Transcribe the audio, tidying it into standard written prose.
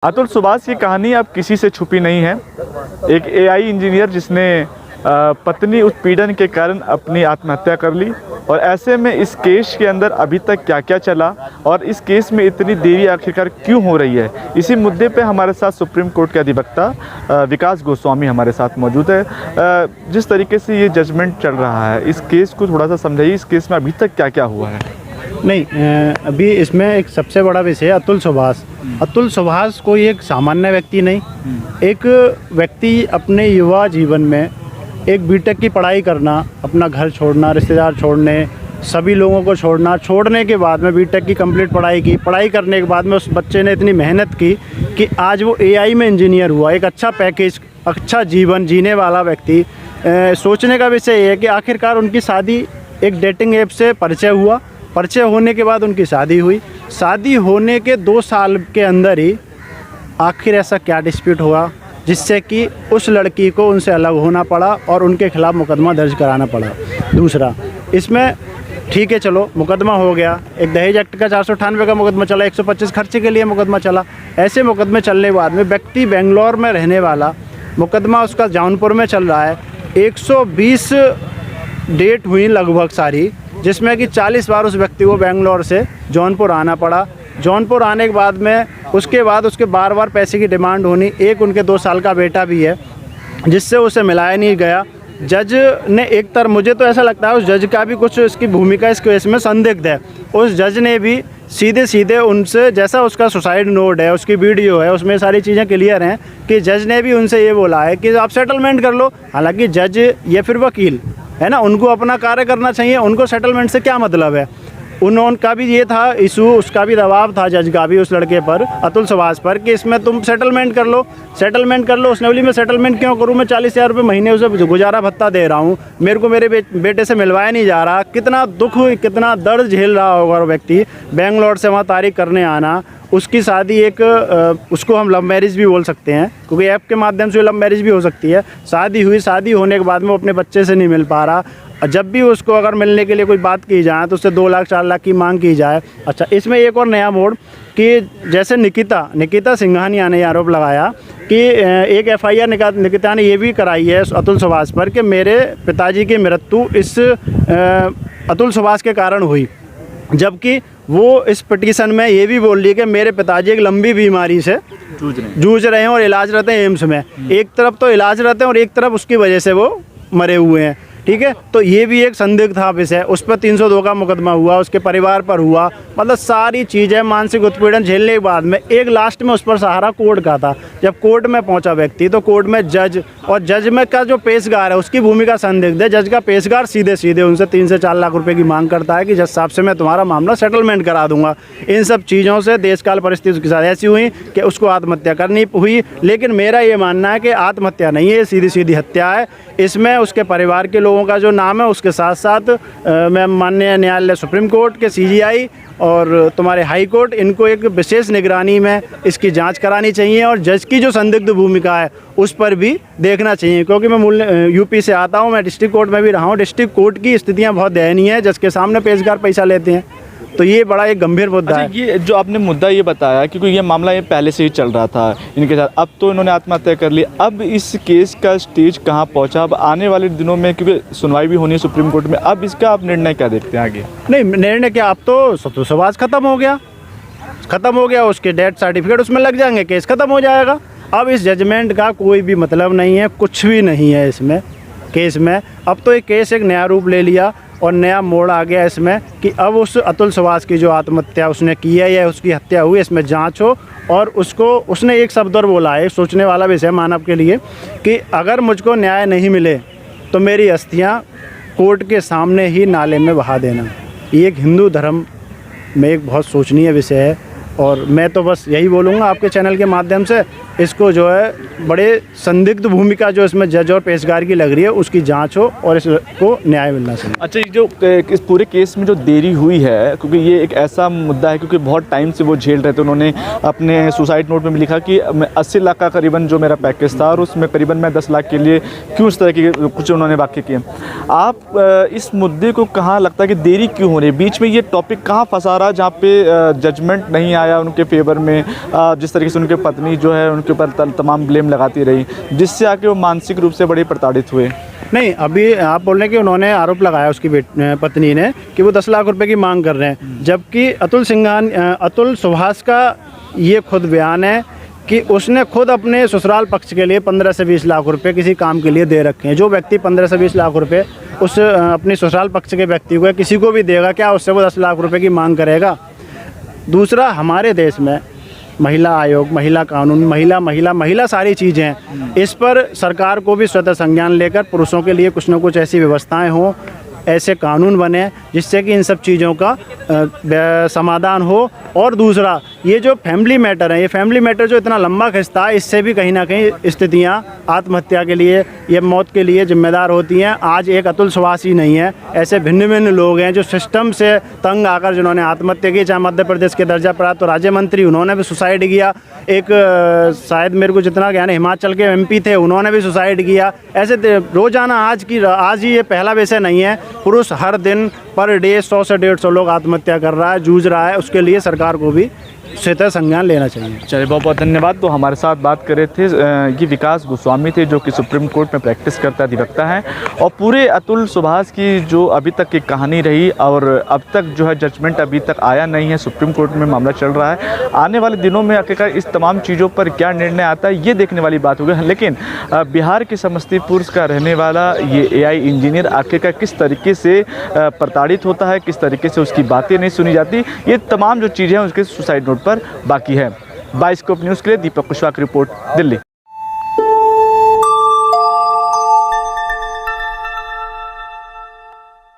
अतुल सुभाष की कहानी अब किसी से छुपी नहीं है। एक एआई इंजीनियर जिसने पत्नी उत्पीड़न के कारण अपनी आत्महत्या कर ली, और ऐसे में इस केस के अंदर अभी तक क्या क्या चला और इस केस में इतनी देरी आखिरकार क्यों हो रही है, इसी मुद्दे पे हमारे साथ सुप्रीम कोर्ट के अधिवक्ता विकास गोस्वामी हमारे साथ मौजूद है। जिस तरीके से ये जजमेंट चल रहा है, इस केस को थोड़ा सा समझाइए, इस केस में अभी तक क्या क्या हुआ है। नहीं, अभी इसमें एक सबसे बड़ा विषय है अतुल सुभाष। अतुल सुभाष कोई एक सामान्य व्यक्ति नहीं, एक व्यक्ति अपने युवा जीवन में एक बीटेक की पढ़ाई करना, अपना घर छोड़ना, रिश्तेदार छोड़ने, सभी लोगों को छोड़ने के बाद में बीटेक की कंप्लीट पढ़ाई करने के बाद में उस बच्चे ने इतनी मेहनत की कि आज वो एआई में इंजीनियर हुआ। एक अच्छा पैकेज, अच्छा जीवन जीने वाला व्यक्ति। सोचने का विषय ये है कि आखिरकार उनकी शादी एक डेटिंग ऐप से परिचय होने के बाद उनकी शादी हुई। शादी होने के 2 साल के अंदर ही आखिर ऐसा क्या डिस्प्यूट हुआ जिससे कि उस लड़की को उनसे अलग होना पड़ा और उनके खिलाफ़ मुकदमा दर्ज कराना पड़ा। दूसरा, इसमें ठीक है, चलो मुकदमा हो गया, एक दहेज एक्ट का 498 का मुकदमा चला, 125 खर्चे के लिए मुकदमा चला। ऐसे मुकदमे चलने के बाद में व्यक्ति बेंगलोर में रहने वाला, मुकदमा उसका जौनपुर में चल रहा है। 120 डेट हुई लगभग सारी, जिसमें कि 40 बार उस व्यक्ति को बेंगलोर से जौनपुर आना पड़ा। जौनपुर आने के बाद में उसके बार पैसे की डिमांड होनी। एक उनके 2 साल का बेटा भी है जिससे उसे मिलाया नहीं गया। जज ने एक तरह, मुझे तो ऐसा लगता है उस जज का भी कुछ इसकी भूमिका इस केस में संदिग्ध है। उस जज ने भी सीधे उनसे, जैसा उसका सुसाइड नोट है, उसकी वीडियो है, उसमें सारी चीज़ें क्लियर हैं कि जज ने भी उनसे ये बोला है कि आप सेटलमेंट कर लो। हालांकि जज या फिर वकील है ना, उनको अपना कार्य करना चाहिए, उनको सेटलमेंट से क्या मतलब है। उनका भी ये था इशू, उसका भी दबाव था जज का भी उस लड़के पर, अतुल सुभाष पर, कि इसमें तुम सेटलमेंट कर लो। उसने बोली मैं सेटलमेंट क्यों करूँ, मैं 40,000 रुपये महीने उसे गुजारा भत्ता दे रहा हूँ, मेरे को मेरे बेटे से मिलवाया नहीं जा रहा। कितना दुख, कितना दर्द झेल रहा होगा वो व्यक्ति। बेंगलोर से वहाँ तारीख करने आना, उसकी शादी एक उसको हम लव मैरिज भी बोल सकते हैं, क्योंकि ऐप के माध्यम से लव मैरिज भी हो सकती है। शादी हुई, शादी होने के बाद में वो अपने बच्चे से नहीं मिल पा रहा। जब भी उसको अगर मिलने के लिए कोई बात की जाए तो उससे 2 लाख 4 लाख की मांग की जाए। अच्छा, इसमें एक और नया मोड़ कि जैसे निकिता सिंघानिया ने आरोप लगाया कि एक एफआईआर निकिता ने ये भी कराई है अतुल सुभाष पर कि मेरे पिताजी की मृत्यु इस अतुल सुभाष के कारण हुई, जबकि वो इस पिटीशन में ये भी बोल रही है कि मेरे पिताजी एक लंबी बीमारी से जूझ रहे हैं और इलाजरत हैं एम्स में। एक तरफ तो इलाजरत हैं और एक तरफ उसकी वजह से वो मरे हुए हैं। ठीक है, तो ये भी एक संदिग्ध था विषय। उस पर 302 का मुकदमा हुआ, उसके परिवार पर हुआ। मतलब सारी चीज़ें, मानसिक उत्पीड़न झेलने के बाद में एक लास्ट में उस पर सहारा कोर्ट का था। जब कोर्ट में पहुंचा व्यक्ति तो कोर्ट में जज और जज में का जो पेशगार है उसकी भूमिका संदिग्ध है। जज का पेशगार सीधे उनसे 3 से 4 लाख रुपए की मांग करता है कि जज साहब से मैं तुम्हारा मामला सेटलमेंट करा दूंगा। इन सब चीज़ों से देशकाल परिस्थिति उसके साथ ऐसी हुई कि उसको आत्महत्या करनी हुई। लेकिन मेरा ये मानना है कि आत्महत्या नहीं है, सीधी हत्या है। इसमें उसके परिवार के लोगों का जो नाम है, उसके साथ साथ मैं माननीय न्यायालय सुप्रीम कोर्ट के सीजीआई और तुम्हारे हाई कोर्ट, इनको एक विशेष निगरानी में इसकी जांच करानी चाहिए और जज की जो संदिग्ध भूमिका है उस पर भी देखना चाहिए। क्योंकि मैं यूपी से आता हूं, मैं डिस्ट्रिक्ट कोर्ट में भी रहा हूं। डिस्ट्रिक्ट कोर्ट की स्थितियां बहुत दयनीय है, जज के सामने पेशगार पैसा लेते हैं, तो ये बड़ा एक गंभीर मुद्दा है। ये जो आपने मुद्दा ये बताया, क्योंकि ये मामला ये पहले से ही चल रहा था इनके साथ, अब तो इन्होंने आत्महत्या कर ली। अब इस केस का स्टेज कहाँ पहुंचा? अब आने वाले दिनों में, क्योंकि सुनवाई भी होनी है सुप्रीम कोर्ट में, अब इसका आप निर्णय क्या देखते हैं आगे? नहीं, निर्णय क्या, अब तो अतुल सुभाष खत्म हो गया, उसके डेथ सर्टिफिकेट उसमें लग जाएंगे, केस खत्म हो जाएगा। अब इस जजमेंट का कोई भी मतलब नहीं है, कुछ भी नहीं है इसमें केस में। अब तो ये केस एक नया रूप ले लिया और नया मोड़ आ गया इसमें कि अब उस अतुल सुभाष की जो आत्महत्या उसने की है या उसकी हत्या हुई, इसमें जांच हो। और उसने एक शब्द और बोला है, सोचने वाला विषय मानव के लिए, कि अगर मुझको न्याय नहीं मिले तो मेरी अस्थियां कोर्ट के सामने ही नाले में बहा देना। ये एक हिंदू धर्म में एक बहुत सोचनीय विषय है। और मैं तो बस यही बोलूँगा आपके चैनल के माध्यम से, इसको जो है बड़े संदिग्ध भूमिका जो इसमें जज और पेशगार की लग रही है उसकी जांच हो और इसको न्याय मिलना चाहिए। अच्छा, ये जो इस पूरे केस में जो देरी हुई है, क्योंकि ये एक ऐसा मुद्दा है क्योंकि बहुत टाइम से वो झेल रहे थे। उन्होंने अपने सुसाइड नोट में भी लिखा कि 80 लाख का करीबन जो मेरा पैकेज था और उसमें करीबन मैं 10 लाख के लिए क्यों इस तरह के कुछ उन्होंने वाक्य किए। आप इस मुद्दे को कहाँ लगता है कि देरी क्यों हो रही है? बीच में ये टॉपिक कहाँ फंसा रहा जहाँ पे जजमेंट नहीं आया आया उनके फेवर में, जिस तरीके से उनके पत्नी जो है उनके ऊपर तमाम ब्लेम लगाती रही, जिससे आके वो मानसिक रूप से बड़े प्रताड़ित हुए। नहीं, अभी आप बोल रहे हैं कि उन्होंने आरोप लगाया उसकी पत्नी ने कि वो 10 लाख रुपए की मांग कर रहे हैं, जबकि अतुल सुभाष का ये खुद बयान है कि उसने खुद अपने ससुराल पक्ष के लिए 15 से 20 लाख रुपए किसी काम के लिए दे रखे हैं। जो व्यक्ति 15 से 20 लाख रुपए उस अपने ससुराल पक्ष के व्यक्ति को किसी को भी देगा, क्या उससे वो 10 लाख रुपए की मांग करेगा? दूसरा, हमारे देश में महिला आयोग, महिला कानून, महिला सारी चीज़ें हैं। इस पर सरकार को भी स्वतः संज्ञान लेकर पुरुषों के लिए कुछ न कुछ ऐसी व्यवस्थाएं हों, ऐसे कानून बने जिससे कि इन सब चीज़ों का समाधान हो। और दूसरा, ये जो फैमिली मैटर है, ये फैमिली मैटर जो इतना लंबा खिंचता है, इससे भी कहीं ना कहीं स्थितियाँ आत्महत्या के लिए या मौत के लिए जिम्मेदार होती हैं। आज एक अतुल सुभाष ही नहीं है, ऐसे भिन्न भिन्न लोग हैं जो सिस्टम से तंग आकर जिन्होंने आत्महत्या की। चाहे मध्य प्रदेश के दर्जा प्राप्त तो राज्य मंत्री, उन्होंने भी सुसाइड किया। एक शायद मेरे को जितना ज्ञान है हिमाचल के MP थे, उन्होंने भी सुसाइड किया। ऐसे रोज़ाना आज ही ये पहला विषय नहीं है। पुरुष हर दिन पर डे 100 से 150 लोग आत्महत्या कर रहा है, जूझ रहा है। उसके लिए सरकार को भी स्वतः संज्ञान लेना चाहिए। चलिए, बहुत बहुत धन्यवाद। तो हमारे साथ बात कर रहे थे ये विकास गोस्वामी थे, जो कि सुप्रीम कोर्ट में प्रैक्टिस करता अधिवक्ता है, और पूरे अतुल सुभाष की जो अभी तक की कहानी रही, और अब तक जो है जजमेंट अभी तक आया नहीं है, सुप्रीम कोर्ट में मामला चल रहा है। आने वाले दिनों में आखिरकार इस तमाम चीज़ों पर क्या निर्णय आता है, ये देखने वाली बात होगी। लेकिन बिहार के समस्तीपुर का रहने वाला ये AI इंजीनियर आखिरकार किस तरीके से प्रताड़ित होता है, किस तरीके से उसकी बातें नहीं सुनी जाती, ये तमाम जो चीज़ें हैं उसके सुसाइड नोट पर बाकी है। बाइस्कोप न्यूज़ के लिए दीपक कुशवाहा की रिपोर्ट, दिल्ली।